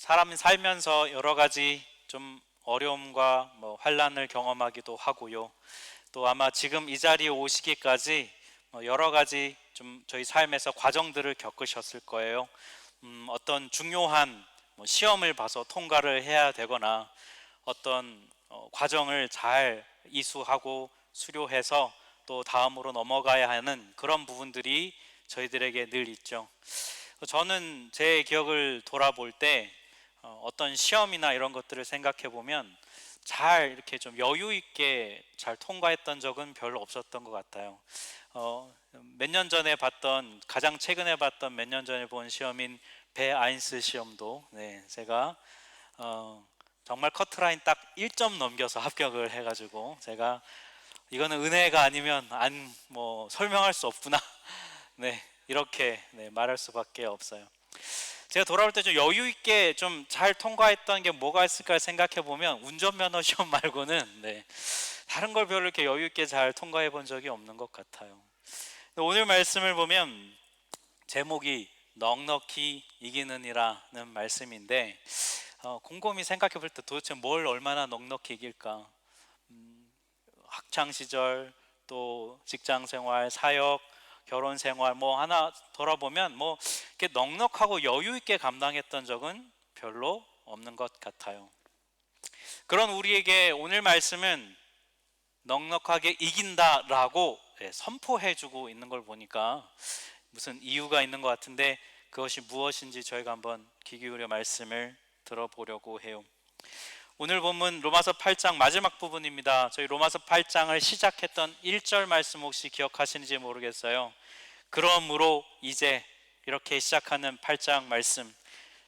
사람이 살면서 여러 가지 좀 어려움과 환난을 경험하기도 하고요. 또 아마 지금 이 자리에 오시기까지 여러 가지 좀 저희 삶에서 과정들을 겪으셨을 거예요. 어떤 중요한 시험을 봐서 통과를 해야 되거나 어떤 과정을 잘 이수하고 수료해서 또 다음으로 넘어가야 하는 그런 부분들이 저희들에게 늘 있죠. 저는 제 기억을 돌아볼 때 어떤 시험이나 이런 것들을 생각해 보면 잘 이렇게 좀 여유 있게 잘 통과했던 적은 별로 없었던 것 같아요. 몇 년 전에 봤던, 가장 최근에 봤던 몇 년 전에 본 시험인 배 아인스 시험도 제가 정말 커트라인 딱 1점 넘겨서 합격을 해가지고 제가 이거는 은혜가 아니면 설명할 수 없구나 이렇게 말할 수밖에 없어요. 제가 돌아올 때 좀 여유 있게 좀 잘 통과했던 게 뭐가 있을까 생각해 보면 운전면허 시험 말고는 다른 걸 별로 이렇게 여유 있게 잘 통과해 본 적이 없는 것 같아요. 오늘 말씀을 보면 제목이 넉넉히 이기느니라는 말씀인데 곰곰이 생각해 볼 때 도대체 뭘 얼마나 넉넉히 이길까? 학창 시절, 또 직장 생활, 사역, 결혼 생활 하나 돌아보면 이렇게 넉넉하고 여유 있게 감당했던 적은 별로 없는 것 같아요. 그런 우리에게 오늘 말씀은 넉넉하게 이긴다라고 선포해주고 있는 걸 보니까 무슨 이유가 있는 것 같은데 그것이 무엇인지 저희가 한번 귀 기울여 말씀을 들어보려고 해요. 오늘 본문 로마서 8장 마지막 부분입니다. 저희 로마서 8장을 시작했던 1절 말씀 혹시 기억하시는지 모르겠어요. 그러므로 이제 이렇게 시작하는 8장 말씀,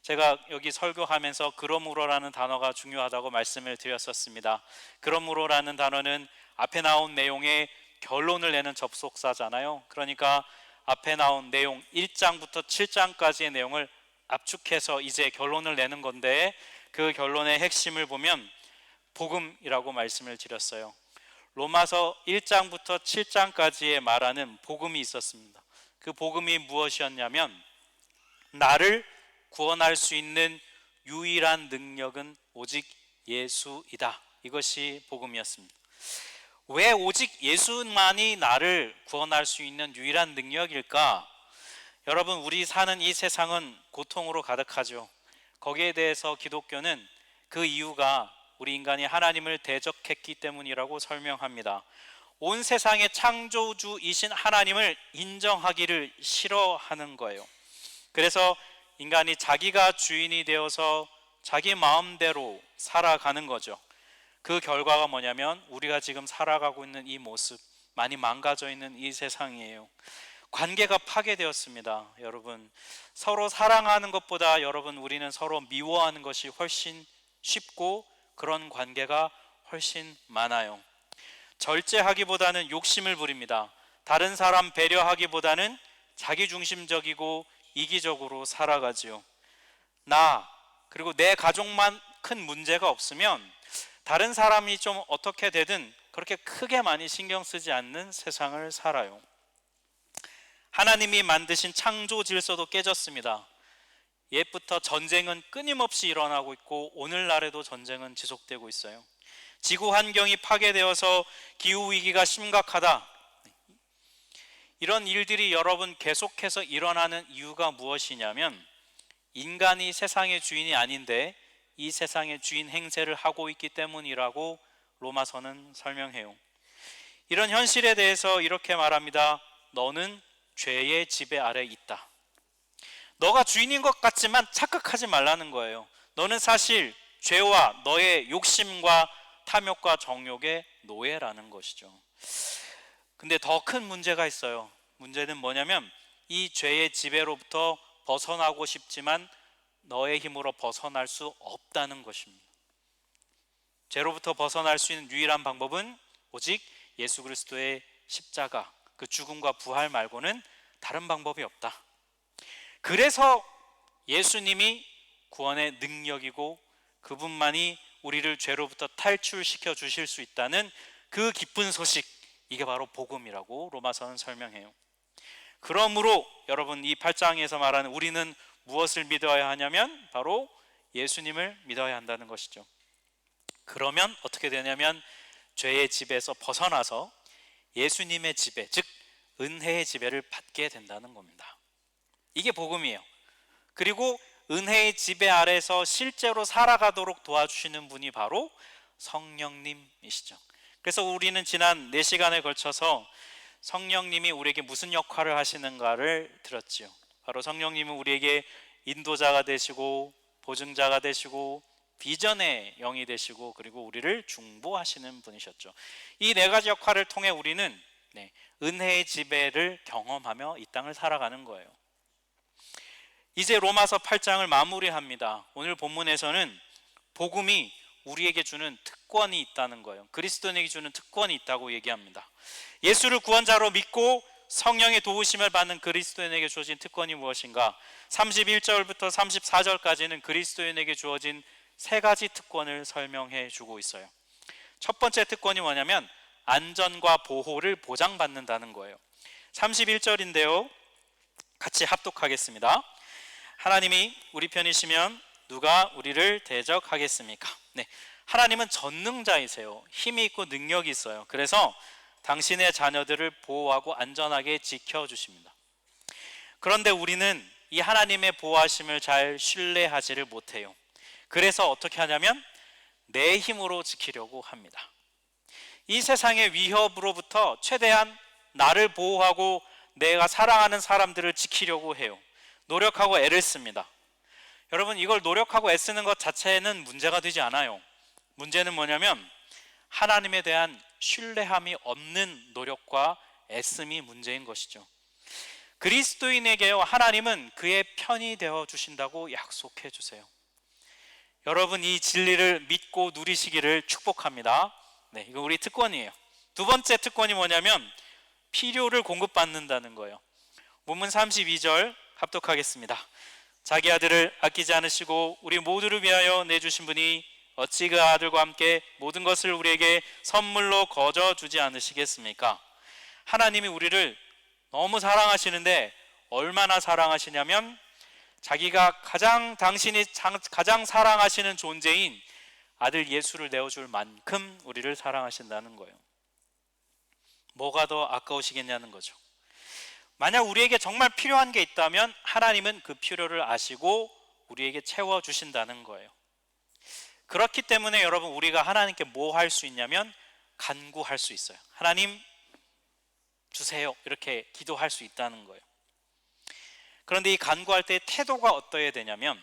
제가 여기 설교하면서 그러므로라는 단어가 중요하다고 말씀을 드렸었습니다. 그러므로라는 단어는 앞에 나온 내용의 결론을 내는 접속사잖아요. 그러니까 앞에 나온 내용 1장부터 7장까지의 내용을 압축해서 이제 결론을 내는 건데, 그 결론의 핵심을 보면 복음이라고 말씀을 드렸어요. 로마서 1장부터 7장까지의 말하는 복음이 있었습니다. 그 복음이 무엇이었냐면 나를 구원할 수 있는 유일한 능력은 오직 예수이다. 이것이 복음이었습니다. 왜 오직 예수만이 나를 구원할 수 있는 유일한 능력일까? 여러분, 우리 사는 이 세상은 고통으로 가득하죠. 거기에 대해서 기독교는 그 이유가 우리 인간이 하나님을 대적했기 때문이라고 설명합니다. 온 세상의 창조주이신 하나님을 인정하기를 싫어하는 거예요. 그래서 인간이 자기가 주인이 되어서 자기 마음대로 살아가는 거죠. 그 결과가 뭐냐면 우리가 지금 살아가고 있는 이 모습, 많이 망가져 있는 이 세상이에요. 관계가 파괴되었습니다. 여러분, 서로 사랑하는 것보다 우리는 서로 미워하는 것이 훨씬 쉽고 그런 관계가 훨씬 많아요. 절제하기보다는 욕심을 부립니다. 다른 사람 배려하기보다는 자기중심적이고 이기적으로 살아가지요. 그리고 내 가족만 큰 문제가 없으면 다른 사람이 좀 어떻게 되든 그렇게 크게 많이 신경 쓰지 않는 세상을 살아요. 하나님이 만드신 창조 질서도 깨졌습니다. 옛부터 전쟁은 끊임없이 일어나고 있고 오늘날에도 전쟁은 지속되고 있어요. 지구 환경이 파괴되어서 기후위기가 심각하다. 이런 일들이 여러분 계속해서 일어나는 이유가 무엇이냐면 인간이 세상의 주인이 아닌데 이 세상의 주인 행세를 하고 있기 때문이라고 로마서는 설명해요. 이런 현실에 대해서 이렇게 말합니다. 너는 죄의 지배 아래 있다. 너가 주인인 것 같지만 착각하지 말라는 거예요. 너는 사실 죄와 너의 욕심과 탐욕과 정욕의 노예라는 것이죠. 근데 더 큰 문제가 있어요. 문제는 뭐냐면 이 죄의 지배로부터 벗어나고 싶지만 너의 힘으로 벗어날 수 없다는 것입니다. 죄로부터 벗어날 수 있는 유일한 방법은 오직 예수 그리스도의 십자가, 그 죽음과 부활 말고는 다른 방법이 없다. 그래서 예수님이 구원의 능력이고 그분만이 우리를 죄로부터 탈출시켜 주실 수 있다는 그 기쁜 소식, 이게 바로 복음이라고 로마서는 설명해요. 그러므로 여러분, 이 8장에서 말하는 우리는 무엇을 믿어야 하냐면 바로 예수님을 믿어야 한다는 것이죠. 그러면 어떻게 되냐면 죄의 지배에서 벗어나서 예수님의 지배, 즉 은혜의 지배를 받게 된다는 겁니다. 이게 복음이에요. 그리고 은혜의 지배 아래서 실제로 살아가도록 도와주시는 분이 바로 성령님이시죠. 그래서 우리는 지난 4시간에 걸쳐서 성령님이 우리에게 무슨 역할을 하시는가를 들었지요. 바로 성령님은 우리에게 인도자가 되시고 보증자가 되시고 비전의 영이 되시고 그리고 우리를 중보하시는 분이셨죠. 이 4가지 역할을 통해 우리는 은혜의 지배를 경험하며 이 땅을 살아가는 거예요. 이제 로마서 8장을 마무리합니다. 오늘 본문에서는 복음이 우리에게 주는 특권이 있다는 거예요. 그리스도인에게 주는 특권이 있다고 얘기합니다. 예수를 구원자로 믿고 성령의 도우심을 받는 그리스도인에게 주어진 특권이 무엇인가? 31절부터 34절까지는 그리스도인에게 주어진 3가지 특권을 설명해 주고 있어요. 첫 번째 특권이 뭐냐면 안전과 보호를 보장받는다는 거예요. 31절인데요, 같이 합독하겠습니다. 하나님이 우리 편이시면 누가 우리를 대적하겠습니까? 하나님은 전능자이세요. 힘이 있고 능력이 있어요. 그래서 당신의 자녀들을 보호하고 안전하게 지켜주십니다. 그런데 우리는 이 하나님의 보호하심을 잘 신뢰하지를 못해요. 그래서 어떻게 하냐면 내 힘으로 지키려고 합니다. 이 세상의 위협으로부터 최대한 나를 보호하고 내가 사랑하는 사람들을 지키려고 해요. 노력하고 애를 씁니다. 여러분, 이걸 노력하고 애쓰는 것 자체는 문제가 되지 않아요. 문제는 뭐냐면 하나님에 대한 신뢰함이 없는 노력과 애씀이 문제인 것이죠. 그리스도인에게요, 하나님은 그의 편이 되어 주신다고 약속해 주세요. 여러분, 이 진리를 믿고 누리시기를 축복합니다. 이거 우리 특권이에요. 두 번째 특권이 뭐냐면 필요를 공급받는다는 거예요. 본문 32절 합독하겠습니다. 자기 아들을 아끼지 않으시고 우리 모두를 위하여 내주신 분이 어찌 그 아들과 함께 모든 것을 우리에게 선물로 거저 주지 않으시겠습니까? 하나님이 우리를 너무 사랑하시는데 얼마나 사랑하시냐면 자기가 당신이 가장 사랑하시는 존재인 아들 예수를 내어줄 만큼 우리를 사랑하신다는 거예요. 뭐가 더 아까우시겠냐는 거죠. 만약 우리에게 정말 필요한 게 있다면 하나님은 그 필요를 아시고 우리에게 채워주신다는 거예요. 그렇기 때문에 여러분, 우리가 하나님께 뭐 할 수 있냐면 간구할 수 있어요. 하나님 주세요, 이렇게 기도할 수 있다는 거예요. 그런데 이 간구할 때 태도가 어떠해야 되냐면,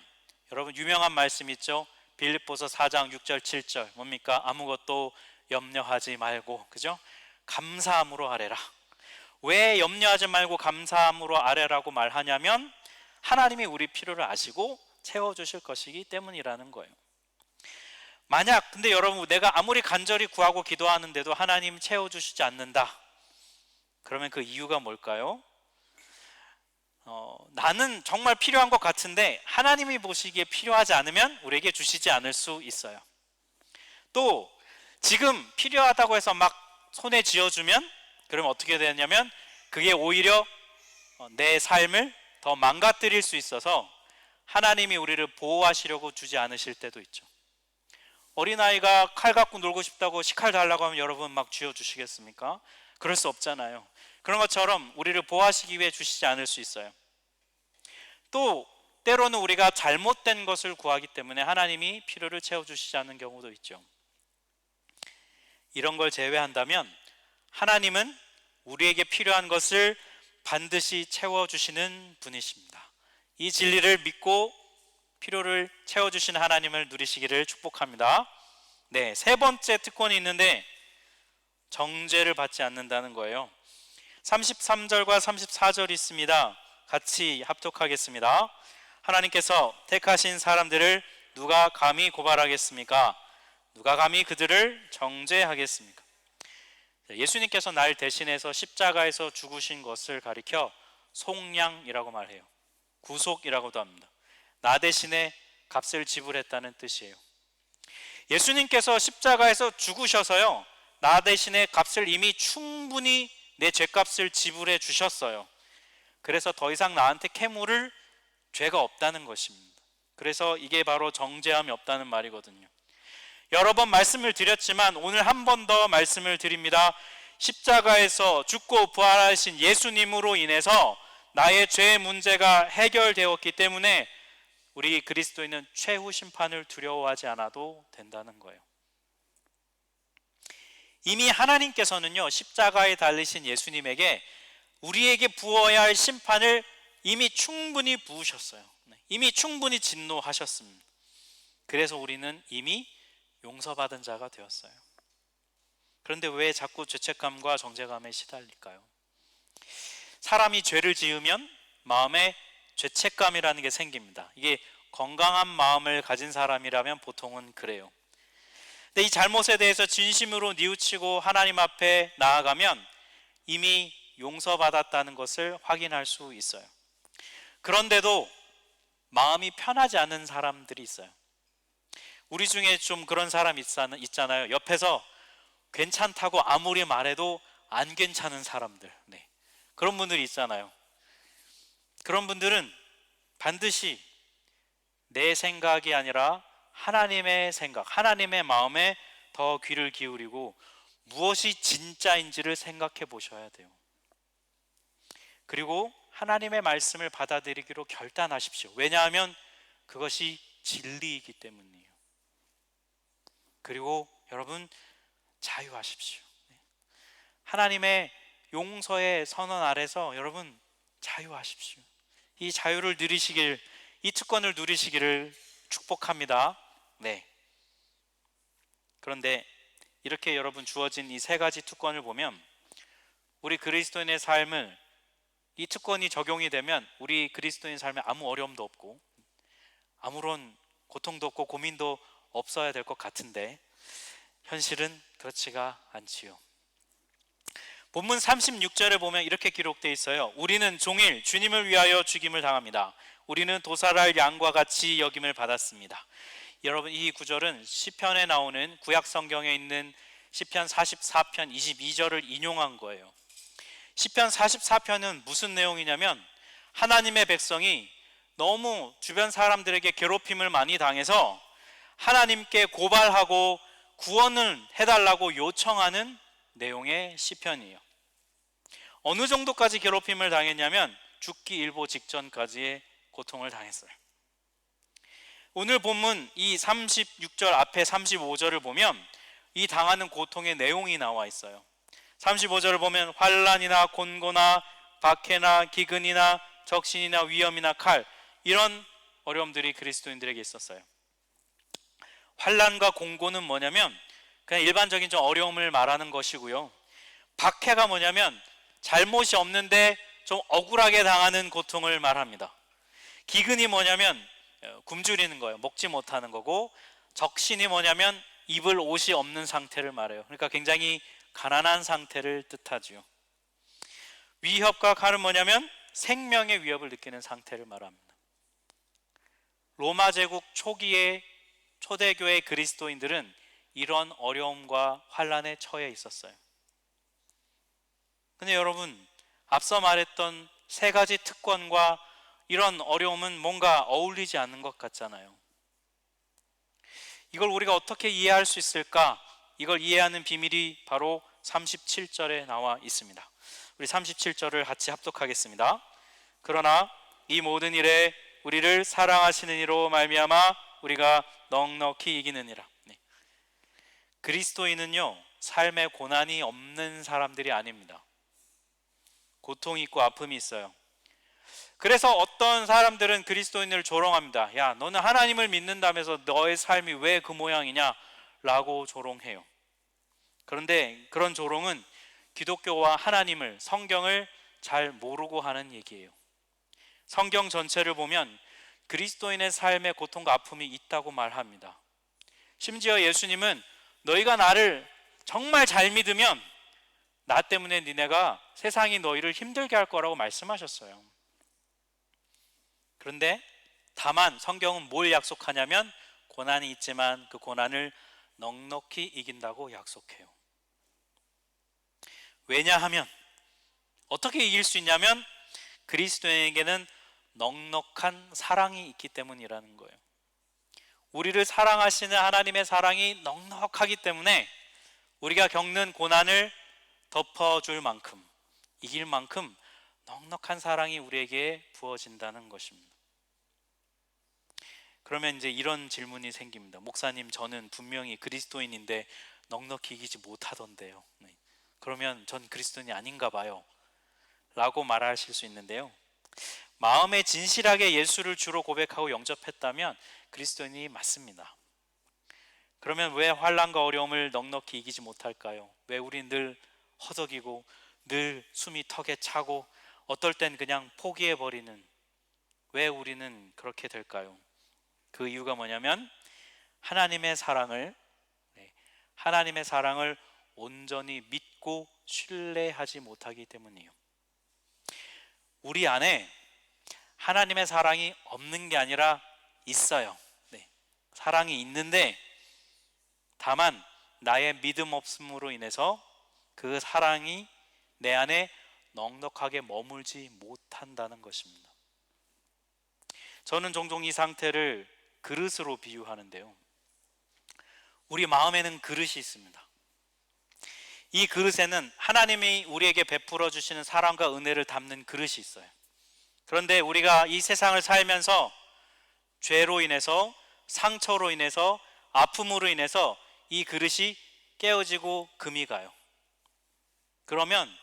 여러분 유명한 말씀 있죠? 빌립보서 4장 6절 7절 뭡니까? 아무것도 염려하지 말고, 그죠? 감사함으로 아뢰라. 왜 염려하지 말고 감사함으로 아뢰라고 말하냐면 하나님이 우리 필요를 아시고 채워주실 것이기 때문이라는 거예요. 만약 근데 여러분, 내가 아무리 간절히 구하고 기도하는데도 하나님 채워주시지 않는다, 그러면 그 이유가 뭘까요? 나는 정말 필요한 것 같은데 하나님이 보시기에 필요하지 않으면 우리에게 주시지 않을 수 있어요. 또 지금 필요하다고 해서 막 손에 쥐어주면 그러면 어떻게 되냐면 그게 오히려 내 삶을 더 망가뜨릴 수 있어서 하나님이 우리를 보호하시려고 주지 않으실 때도 있죠. 어린아이가 칼 갖고 놀고 싶다고 식칼 달라고 하면 여러분 막 쥐어주시겠습니까? 그럴 수 없잖아요. 그런 것처럼 우리를 보호하시기 위해 주시지 않을 수 있어요. 또 때로는 우리가 잘못된 것을 구하기 때문에 하나님이 필요를 채워주시지 않는 경우도 있죠. 이런 걸 제외한다면 하나님은 우리에게 필요한 것을 반드시 채워주시는 분이십니다. 이 진리를 믿고 필요를 채워주시는 하나님을 누리시기를 축복합니다. 세 번째 특권이 있는데 정죄를 받지 않는다는 거예요. 33절과 34절이 있습니다. 같이 합독하겠습니다. 하나님께서 택하신 사람들을 누가 감히 고발하겠습니까? 누가 감히 그들을 정죄하겠습니까? 예수님께서 날 대신해서 십자가에서 죽으신 것을 가리켜 속량이라고 말해요. 구속이라고도 합니다. 나 대신에 값을 지불했다는 뜻이에요. 예수님께서 십자가에서 죽으셔서요, 나 대신에 값을 이미 충분히 내 죄값을 지불해 주셨어요. 그래서 더 이상 나한테 캐물을 죄가 없다는 것입니다. 그래서 이게 바로 정죄함이 없다는 말이거든요. 여러 번 말씀을 드렸지만 오늘 한 번 더 말씀을 드립니다. 십자가에서 죽고 부활하신 예수님으로 인해서 나의 죄 문제가 해결되었기 때문에 우리 그리스도인은 최후 심판을 두려워하지 않아도 된다는 거예요. 이미 하나님께서는요, 십자가에 달리신 예수님에게 우리에게 부어야 할 심판을 이미 충분히 부으셨어요. 이미 충분히 진노하셨습니다. 그래서 우리는 이미 용서받은 자가 되었어요. 그런데 왜 자꾸 죄책감과 정죄감에 시달릴까요? 사람이 죄를 지으면 마음에 죄책감이라는 게 생깁니다. 이게 건강한 마음을 가진 사람이라면 보통은 그래요. 근데 이 잘못에 대해서 진심으로 뉘우치고 하나님 앞에 나아가면 이미 용서받았다는 것을 확인할 수 있어요. 그런데도 마음이 편하지 않은 사람들이 있어요. 우리 중에 좀 그런 사람 있잖아요. 옆에서 괜찮다고 아무리 말해도 안 괜찮은 사람들. 네. 그런 분들이 있잖아요. 그런 분들은 반드시 내 생각이 아니라 하나님의 생각, 하나님의 마음에 더 귀를 기울이고 무엇이 진짜인지를 생각해 보셔야 돼요. 그리고 하나님의 말씀을 받아들이기로 결단하십시오. 왜냐하면 그것이 진리이기 때문이에요. 그리고 여러분, 자유하십시오. 하나님의 용서의 선언 아래서 여러분 자유하십시오. 이 자유를 누리시길, 이 특권을 누리시기를 축복합니다. 네. 그런데 이렇게 여러분 주어진 이 세 가지 특권을 보면 우리 그리스도인의 삶을, 이 특권이 적용이 되면 우리 그리스도인 삶에 아무 어려움도 없고 아무런 고통도 없고 고민도 없어야 될 것 같은데 현실은 그렇지가 않지요. 본문 36절에 보면 이렇게 기록되어 있어요. 우리는 종일 주님을 위하여 죽임을 당합니다. 우리는 도살할 양과 같이 여김을 받았습니다. 여러분, 이 구절은 시편에 나오는 구약 성경에 있는 시편 44편 22절을 인용한 거예요. 시편 44편은 무슨 내용이냐면 하나님의 백성이 너무 주변 사람들에게 괴롭힘을 많이 당해서 하나님께 고발하고 구원을 해달라고 요청하는 내용의 시편이에요. 어느 정도까지 괴롭힘을 당했냐면 죽기 일보 직전까지의 고통을 당했어요. 오늘 본문 이 36절 앞에 35절을 보면 이 당하는 고통의 내용이 나와 있어요. 35절을 보면 환난이나 곤고나 박해나 기근이나 적신이나 위험이나 칼, 이런 어려움들이 그리스도인들에게 있었어요. 환난과 곤고는 뭐냐면 그냥 일반적인 좀 어려움을 말하는 것이고요. 박해가 뭐냐면 잘못이 없는데 좀 억울하게 당하는 고통을 말합니다. 기근이 뭐냐면 굶주리는 거예요. 먹지 못하는 거고, 적신이 뭐냐면 입을 옷이 없는 상태를 말해요. 그러니까 굉장히 가난한 상태를 뜻하지요. 위협과 칼은 뭐냐면 생명의 위협을 느끼는 상태를 말합니다. 로마 제국 초기의 초대교회 그리스도인들은 이런 어려움과 환난에 처해 있었어요. 근데 여러분, 앞서 말했던 세 가지 특권과 이런 어려움은 뭔가 어울리지 않는 것 같잖아요. 이걸 우리가 어떻게 이해할 수 있을까? 이걸 이해하는 비밀이 바로 37절에 나와 있습니다. 우리 37절을 같이 합독하겠습니다. 그러나 이 모든 일에 우리를 사랑하시는 이로 말미암아 우리가 넉넉히 이기느니라. 네. 그리스도인은요, 삶에 고난이 없는 사람들이 아닙니다. 고통이 있고 아픔이 있어요. 그래서 어떤 사람들은 그리스도인을 조롱합니다. 야, 너는 하나님을 믿는다면서 너의 삶이 왜 그 모양이냐? 라고 조롱해요. 그런데 그런 조롱은 기독교와 하나님을, 성경을 잘 모르고 하는 얘기예요. 성경 전체를 보면 그리스도인의 삶에 고통과 아픔이 있다고 말합니다. 심지어 예수님은 너희가 나를 정말 잘 믿으면 나 때문에 니네가 세상이 너희를 힘들게 할 거라고 말씀하셨어요. 그런데 다만 성경은 뭘 약속하냐면 고난이 있지만 그 고난을 넉넉히 이긴다고 약속해요. 왜냐하면, 어떻게 이길 수 있냐면 그리스도인에게는 넉넉한 사랑이 있기 때문이라는 거예요. 우리를 사랑하시는 하나님의 사랑이 넉넉하기 때문에 우리가 겪는 고난을 덮어줄 만큼, 이길 만큼 넉넉한 사랑이 우리에게 부어진다는 것입니다. 그러면 이제 이런 질문이 생깁니다. 목사님, 저는 분명히 그리스도인인데 넉넉히 이기지 못하던데요. 네. 그러면 전 그리스도인이 아닌가 봐요 라고 말하실 수 있는데요, 마음에 진실하게 예수를 주로 고백하고 영접했다면 그리스도인이 맞습니다. 그러면 왜 환난과 어려움을 넉넉히 이기지 못할까요? 왜 우리 늘 허덕이고 늘 숨이 턱에 차고 어떨 땐 그냥 포기해버리는, 왜 우리는 그렇게 될까요? 그 이유가 뭐냐면 하나님의 사랑을 온전히 믿고 신뢰하지 못하기 때문이에요. 우리 안에 하나님의 사랑이 없는 게 아니라 있어요. 사랑이 있는데 다만 나의 믿음 없음으로 인해서 그 사랑이 내 안에 넉넉하게 머물지 못한다는 것입니다. 저는 종종 이 상태를 그릇으로 비유하는데요, 우리 마음에는 그릇이 있습니다. 이 그릇에는 하나님이 우리에게 베풀어 주시는 사랑과 은혜를 담는 그릇이 있어요. 그런데 우리가 이 세상을 살면서 죄로 인해서, 상처로 인해서, 아픔으로 인해서 이 그릇이 깨어지고 금이 가요. 그러면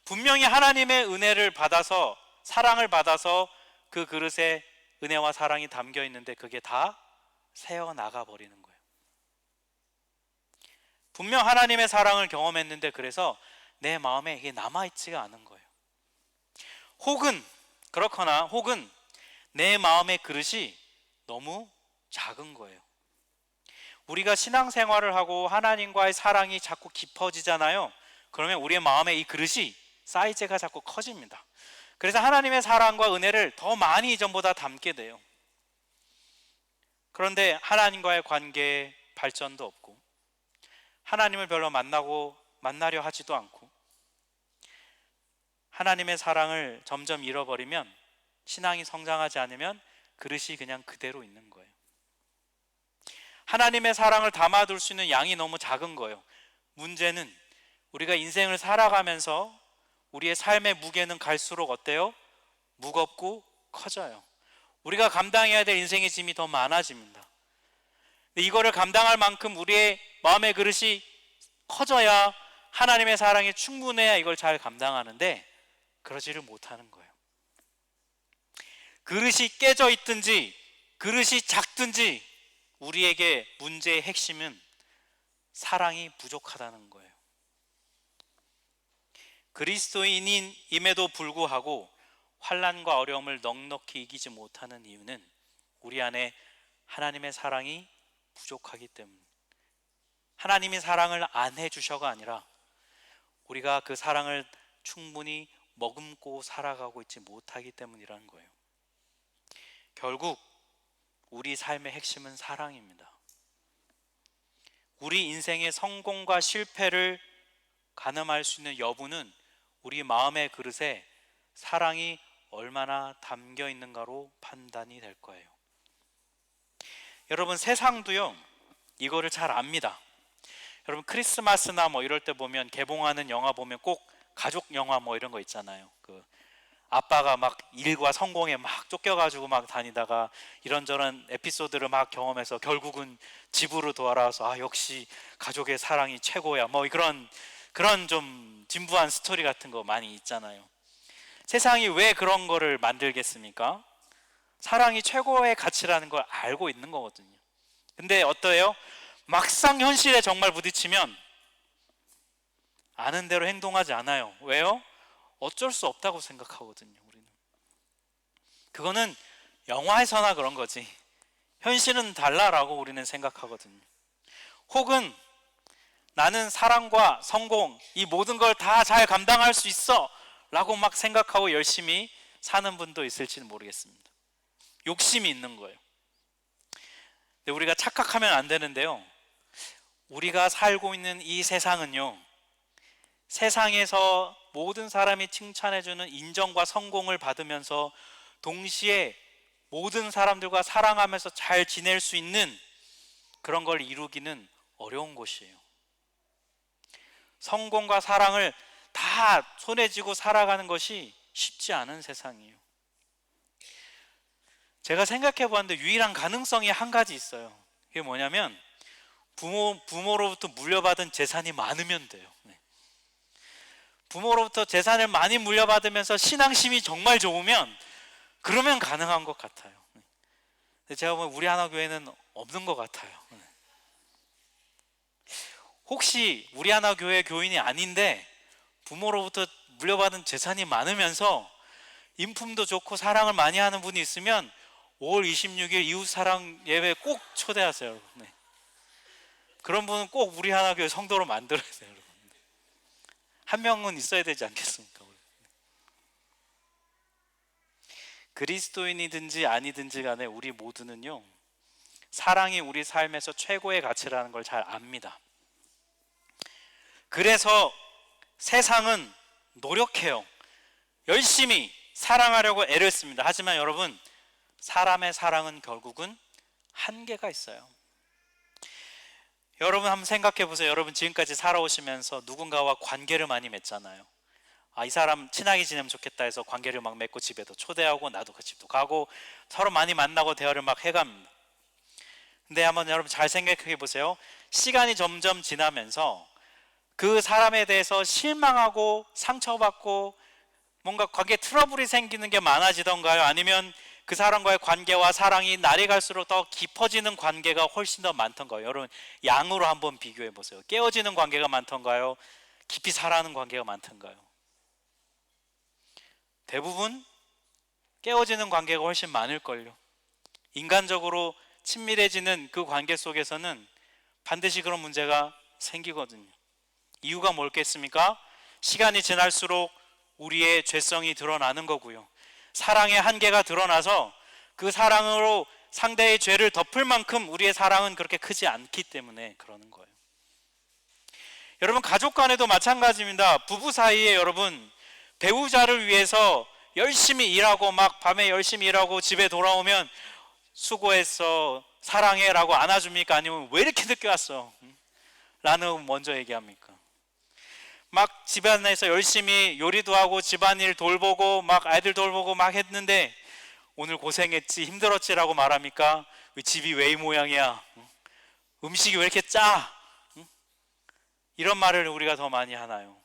분명히 하나님의 은혜를 받아서, 사랑을 받아서 그 그릇에 은혜와 사랑이 담겨 있는데 그게 다 새어나가 버리는 거예요. 분명 하나님의 사랑을 경험했는데 그래서 내 마음에 이게 남아있지가 않은 거예요. 혹은 내 마음의 그릇이 너무 작은 거예요. 우리가 신앙생활을 하고 하나님과의 사랑이 자꾸 깊어지잖아요. 그러면 우리의 마음의 이 그릇이 사이즈가 자꾸 커집니다. 그래서 하나님의 사랑과 은혜를 더 많이 이전보다 담게 돼요. 그런데 하나님과의 관계에 발전도 없고, 하나님을 별로 만나려 하지도 않고, 하나님의 사랑을 점점 잃어버리면, 신앙이 성장하지 않으면 그릇이 그냥 그대로 있는 거예요. 하나님의 사랑을 담아둘 수 있는 양이 너무 작은 거예요. 문제는 우리가 인생을 살아가면서 우리의 삶의 무게는 갈수록 어때요? 무겁고 커져요. 우리가 감당해야 될 인생의 짐이 더 많아집니다. 근데 이거를 감당할 만큼 우리의 마음의 그릇이 커져야 하나님의 사랑이 충분해야 이걸 잘 감당하는데 그러지를 못하는 거예요. 그릇이 깨져 있든지 그릇이 작든지 우리에게 문제의 핵심은 사랑이 부족하다는 거예요. 그리스도인임에도 불구하고 환난과 어려움을 넉넉히 이기지 못하는 이유는 우리 안에 하나님의 사랑이 부족하기 때문에, 하나님이 사랑을 안 해주셔가 아니라 우리가 그 사랑을 충분히 머금고 살아가고 있지 못하기 때문이라는 거예요. 결국 우리 삶의 핵심은 사랑입니다. 우리 인생의 성공과 실패를 가늠할 수 있는 여부는 우리 마음의 그릇에 사랑이 얼마나 담겨 있는가로 판단이 될 거예요. 여러분, 세상도요 이거를 잘 압니다. 여러분, 크리스마스나 뭐 이럴 때 보면, 개봉하는 영화 보면 꼭 가족 영화 뭐 이런 거 있잖아요. 그 아빠가 막 일과 성공에 막 쫓겨가지고 막 다니다가 이런저런 에피소드를 막 경험해서 결국은 집으로 돌아와서 역시 가족의 사랑이 최고야, 뭐 그런 좀 진부한 스토리 같은 거 많이 있잖아요. 세상이 왜 그런 거를 만들겠습니까? 사랑이 최고의 가치라는 걸 알고 있는 거거든요. 근데 어때요? 막상 현실에 정말 부딪히면 아는 대로 행동하지 않아요. 왜요? 어쩔 수 없다고 생각하거든요. 우리는 그거는 영화에서나 그런 거지 현실은 달라라고 우리는 생각하거든요. 혹은 나는 사랑과 성공, 이 모든 걸 다 잘 감당할 수 있어 라고 막 생각하고 열심히 사는 분도 있을지는 모르겠습니다. 욕심이 있는 거예요. 근데 우리가 착각하면 안 되는데요, 우리가 살고 있는 이 세상은요, 세상에서 모든 사람이 칭찬해주는 인정과 성공을 받으면서 동시에 모든 사람들과 사랑하면서 잘 지낼 수 있는 그런 걸 이루기는 어려운 것이에요. 성공과 사랑을 다 손에 쥐고 살아가는 것이 쉽지 않은 세상이에요. 제가 생각해 봤는데 유일한 가능성이 한 가지 있어요. 그게 뭐냐면 부모로부터 물려받은 재산이 많으면 돼요. 부모로부터 재산을 많이 물려받으면서 신앙심이 정말 좋으면 그러면 가능한 것 같아요. 근데 제가 보면 우리 하나교회는 없는 것 같아요. 혹시 우리 하나교회 교인이 아닌데 부모로부터 물려받은 재산이 많으면서 인품도 좋고 사랑을 많이 하는 분이 있으면 5월 26일 이웃사랑 예배 꼭 초대하세요, 여러분. 그런 분은 꼭 우리 하나교회 성도로 만들어야 돼요, 여러분. 한 명은 있어야 되지 않겠습니까? 그리스도인이든지 아니든지 간에 우리 모두는요, 사랑이 우리 삶에서 최고의 가치라는 걸 잘 압니다. 그래서 세상은 노력해요. 열심히 사랑하려고 애를 씁니다. 하지만 여러분, 사람의 사랑은 결국은 한계가 있어요. 여러분 한번 생각해 보세요. 여러분 지금까지 살아오시면서 누군가와 관계를 많이 맺잖아요. 이 사람 친하게 지내면 좋겠다 해서 관계를 막 맺고 집에도 초대하고 나도 그 집도 가고 서로 많이 만나고 대화를 막 해갑니다. 근데 한번 여러분 잘 생각해 보세요. 시간이 점점 지나면서 그 사람에 대해서 실망하고 상처받고 뭔가 관계 트러블이 생기는 게 많아지던가요? 아니면 그 사람과의 관계와 사랑이 날이 갈수록 더 깊어지는 관계가 훨씬 더 많던가요? 여러분 양으로 한번 비교해 보세요. 깨어지는 관계가 많던가요? 깊이 사랑하는 관계가 많던가요? 대부분 깨어지는 관계가 훨씬 많을걸요. 인간적으로 친밀해지는 그 관계 속에서는 반드시 그런 문제가 생기거든요. 이유가 뭘겠습니까? 시간이 지날수록 우리의 죄성이 드러나는 거고요. 사랑의 한계가 드러나서 그 사랑으로 상대의 죄를 덮을 만큼 우리의 사랑은 그렇게 크지 않기 때문에 그러는 거예요. 여러분 가족 간에도 마찬가지입니다. 부부 사이에 여러분 배우자를 위해서 열심히 일하고 막 밤에 열심히 일하고 집에 돌아오면 수고했어 사랑해 라고 안아줍니까? 아니면 왜 이렇게 늦게 왔어? 라는 먼저 얘기합니까? 막 집안에서 열심히 요리도 하고 집안일 돌보고 막 아이들 돌보고 막 했는데 오늘 고생했지 힘들었지라고 말합니까? 집이 왜 이 모양이야? 음식이 왜 이렇게 짜? 이런 말을 우리가 더 많이 하나요?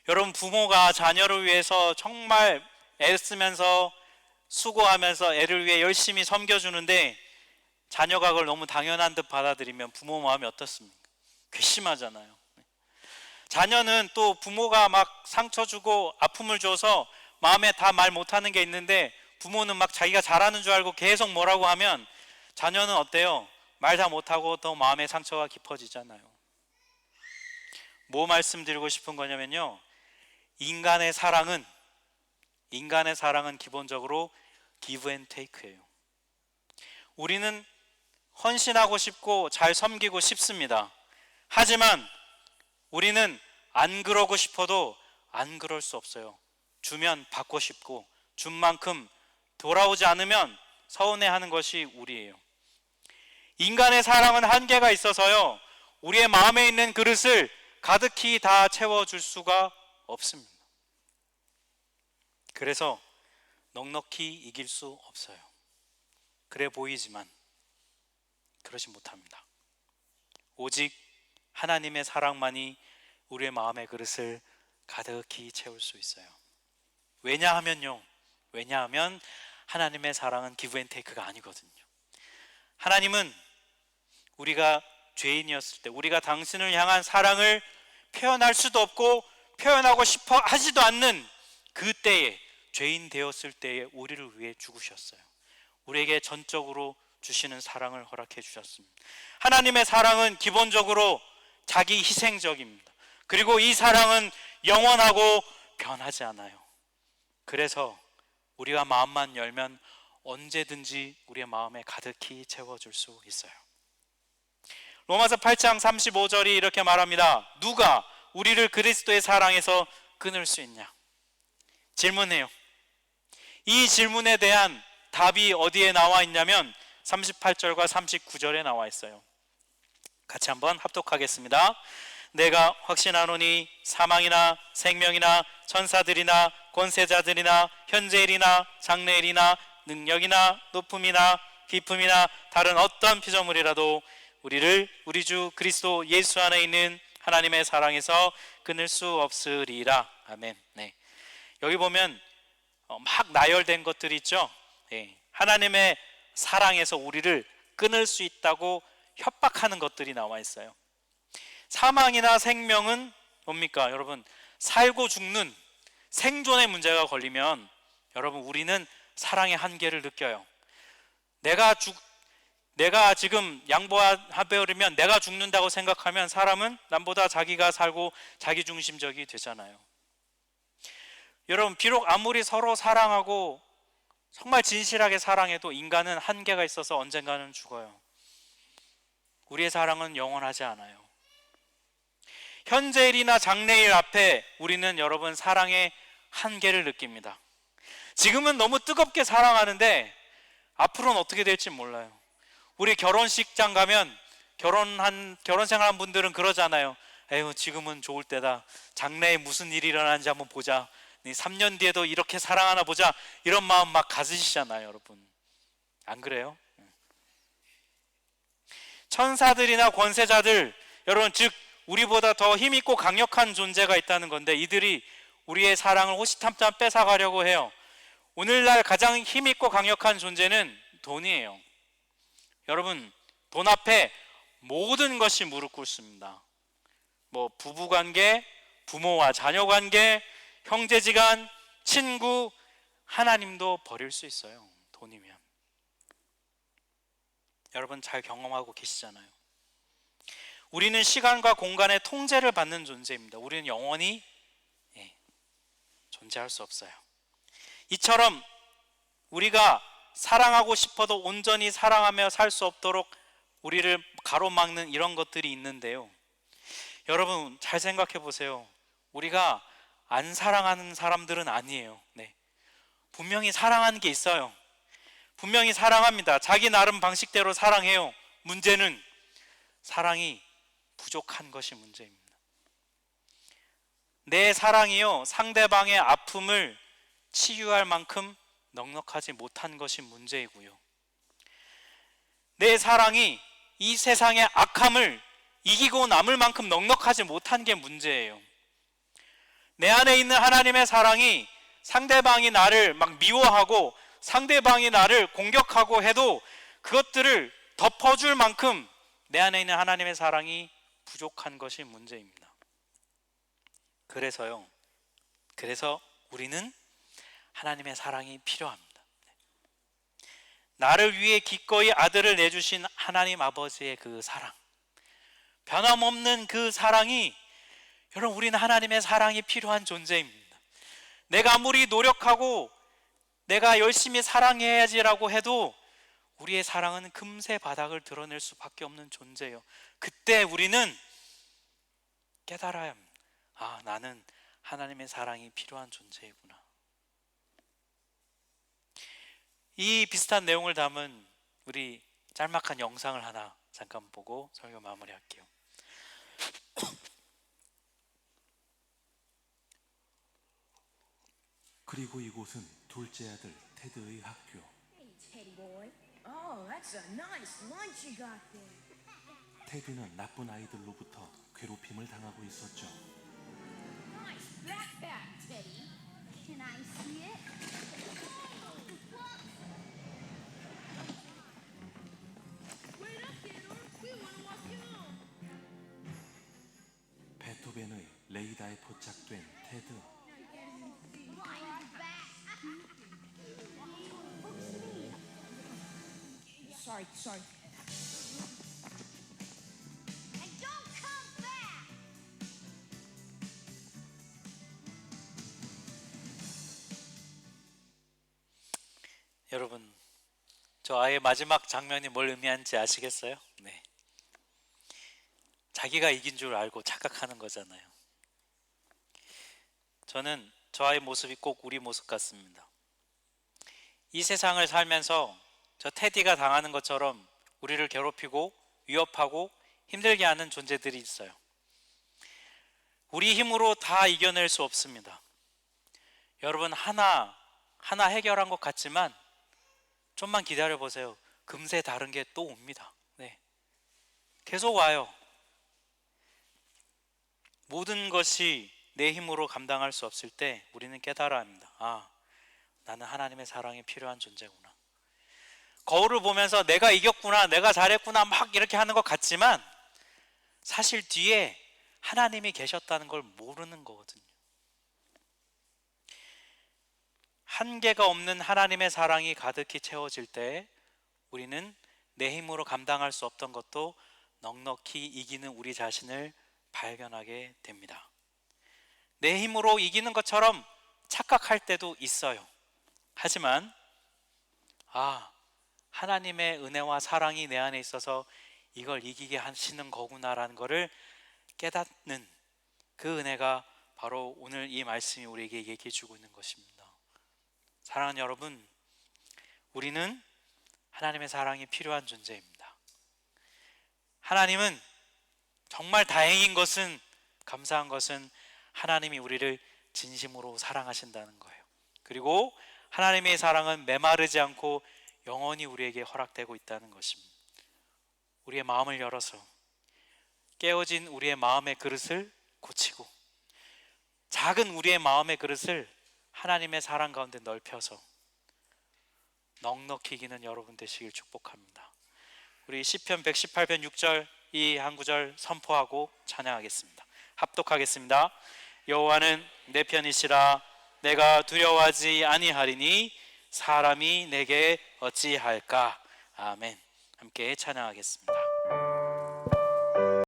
여러분 부모가 자녀를 위해서 정말 애쓰면서 수고하면서 애를 위해 열심히 섬겨주는데 자녀가 그걸 너무 당연한 듯 받아들이면 부모 마음이 어떻습니까? 괘씸하잖아요. 자녀는 또 부모가 막 상처 주고 아픔을 줘서 마음에 다 말 못하는 게 있는데 부모는 막 자기가 잘하는 줄 알고 계속 뭐라고 하면 자녀는 어때요? 말 다 못하고 더 마음의 상처가 깊어지잖아요. 뭐 말씀드리고 싶은 거냐면요, 인간의 사랑은 기본적으로 give and take예요. 우리는 헌신하고 싶고 잘 섬기고 싶습니다. 하지만 우리는 안 그러고 싶어도 안 그럴 수 없어요. 주면 받고 싶고 준 만큼 돌아오지 않으면 서운해하는 것이 우리예요. 인간의 사랑은 한계가 있어서요, 우리의 마음에 있는 그릇을 가득히 다 채워줄 수가 없습니다. 그래서 넉넉히 이길 수 없어요. 그래 보이지만 그러지 못합니다. 오직 하나님의 사랑만이 우리의 마음의 그릇을 가득히 채울 수 있어요. 왜냐하면 하나님의 사랑은 give and take가 아니거든요. 하나님은 우리가 죄인이었을 때 우리가 당신을 향한 사랑을 표현할 수도 없고 표현하고 싶어 하지도 않는 그때에, 죄인 되었을 때에 우리를 위해 죽으셨어요. 우리에게 전적으로 주시는 사랑을 허락해 주셨습니다. 하나님의 사랑은 기본적으로 자기 희생적입니다. 그리고 이 사랑은 영원하고 변하지 않아요. 그래서 우리가 마음만 열면 언제든지 우리의 마음에 가득히 채워줄 수 있어요. 로마서 8장 35절이 이렇게 말합니다. 누가 우리를 그리스도의 사랑에서 끊을 수 있냐? 질문해요. 이 질문에 대한 답이 어디에 나와 있냐면 38절과 39절에 나와 있어요. 같이 한번 합독하겠습니다. 내가 확신하노니 사망이나 생명이나 천사들이나 권세자들이나 현재일이나 장래일이나 능력이나 높음이나 깊음이나 다른 어떤 피조물이라도 우리를 우리 주 그리스도 예수 안에 있는 하나님의 사랑에서 끊을 수 없으리라. 아멘. 네. 여기 보면 막 나열된 것들이 있죠. 네. 하나님의 사랑에서 우리를 끊을 수 있다고 협박하는 것들이 나와 있어요. 사망이나 생명은 뭡니까? 여러분, 살고 죽는 생존의 문제가 걸리면 여러분 우리는 사랑의 한계를 느껴요. 내가 지금 양보해버리면 내가 죽는다고 생각하면 사람은 남보다 자기가 살고 자기중심적이 되잖아요. 여러분, 비록 아무리 서로 사랑하고 정말 진실하게 사랑해도 인간은 한계가 있어서 언젠가는 죽어요. 우리의 사랑은 영원하지 않아요. 현재일이나 장래일 앞에 우리는 여러분 사랑의 한계를 느낍니다. 지금은 너무 뜨겁게 사랑하는데 앞으로는 어떻게 될지 몰라요. 우리 결혼식장 가면 결혼 생활한 분들은 그러잖아요. 에휴, 지금은 좋을 때다. 장래에 무슨 일이 일어나는지 한번 보자. 3년 뒤에도 이렇게 사랑하나 보자. 이런 마음 막 가지시잖아요, 여러분. 안 그래요? 천사들이나 권세자들, 여러분, 즉 우리보다 더 힘있고 강력한 존재가 있다는 건데 이들이 우리의 사랑을 호시탐탐 뺏어가려고 해요. 오늘날 가장 힘있고 강력한 존재는 돈이에요. 여러분, 돈 앞에 모든 것이 무릎 꿇습니다. 부부관계, 부모와 자녀관계, 형제지간, 친구, 하나님도 버릴 수 있어요. 돈이면. 여러분 잘 경험하고 계시잖아요. 우리는 시간과 공간의 통제를 받는 존재입니다. 우리는 영원히 존재할 수 없어요. 이처럼 우리가 사랑하고 싶어도 온전히 사랑하며 살 수 없도록 우리를 가로막는 이런 것들이 있는데요. 여러분 잘 생각해 보세요. 우리가 안 사랑하는 사람들은 아니에요. 분명히 사랑하는 게 있어요. 분명히 사랑합니다. 자기 나름 방식대로 사랑해요. 문제는 사랑이 부족한 것이 문제입니다. 내 사랑이요, 상대방의 아픔을 치유할 만큼 넉넉하지 못한 것이 문제이고요. 내 사랑이 이 세상의 악함을 이기고 남을 만큼 넉넉하지 못한 게 문제예요. 내 안에 있는 하나님의 사랑이 상대방이 나를 막 미워하고 상대방이 나를 공격하고 해도 그것들을 덮어줄 만큼 내 안에 있는 하나님의 사랑이 부족한 것이 문제입니다. 그래서 우리는 하나님의 사랑이 필요합니다. 나를 위해 기꺼이 아들을 내주신 하나님 아버지의 그 사랑, 변함없는 그 사랑이, 여러분 우리는 하나님의 사랑이 필요한 존재입니다. 내가 아무리 노력하고 내가 열심히 사랑해야지라고 해도 우리의 사랑은 금세 바닥을 드러낼 수밖에 없는 존재예요. 그때 우리는 깨달아야 합니다. 아, 나는 하나님의 사랑이 필요한 존재이구나. 이 비슷한 내용을 담은 우리 짤막한 영상을 하나 잠깐 보고 설교 마무리할게요. 그리고 이곳은 둘째 아들 테드의 학교. Hey, Teddy boy. Oh, that's a nice lunch you got there. 테드는 나쁜 아이들로부터 괴롭힘을 당하고 있었죠. Nice backpack, Teddy. Can I see it? Wait up, Theodore. We want to walk you home. 베토벤의 레이다에 포착된 테드. Sorry. And don't come back. 여러분, 저 아이의 마지막 장면이 뭘 의미하는지 아시겠어요? 네. 자기가 이긴 줄 알고 착각하는 거잖아요. 저는 저 아이의 모습이 꼭 우리 모습 같습니다. 이 세상을 살면서 저 테디가 당하는 것처럼 우리를 괴롭히고 위협하고 힘들게 하는 존재들이 있어요. 우리 힘으로 다 이겨낼 수 없습니다. 여러분, 하나 해결한 것 같지만 좀만 기다려 보세요. 금세 다른 게 또 옵니다. 네. 계속 와요. 모든 것이 내 힘으로 감당할 수 없을 때 우리는 깨달아야 합니다. 아, 나는 하나님의 사랑이 필요한 존재구나. 거울을 보면서 내가 이겼구나, 내가 잘했구나 막 이렇게 하는 것 같지만 사실 뒤에 하나님이 계셨다는 걸 모르는 거거든요. 한계가 없는 하나님의 사랑이 가득히 채워질 때 우리는 내 힘으로 감당할 수 없던 것도 넉넉히 이기는 우리 자신을 발견하게 됩니다. 내 힘으로 이기는 것처럼 착각할 때도 있어요. 하지만 하나님의 은혜와 사랑이 내 안에 있어서 이걸 이기게 하시는 거구나라는 것을 깨닫는 그 은혜가 바로 오늘 이 말씀이 우리에게 얘기해 주고 있는 것입니다. 사랑하는 여러분, 우리는 하나님의 사랑이 필요한 존재입니다. 하나님은 정말 다행인 것은, 감사한 것은 하나님이 우리를 진심으로 사랑하신다는 거예요. 그리고 하나님의 사랑은 메마르지 않고 영원히 우리에게 허락되고 있다는 것입니다. 우리의 마음을 열어서 깨어진 우리의 마음의 그릇을 고치고 작은 우리의 마음의 그릇을 하나님의 사랑 가운데 넓혀서 넉넉히 이기는 여러분 되시길 축복합니다. 우리 시편 118편 6절 이 한 구절 선포하고 찬양하겠습니다. 합독하겠습니다. 여호와는 내 편이시라 내가 두려워하지 아니하리니 사람이 내게 어찌할까. 아멘. 함께 찬양하겠습니다.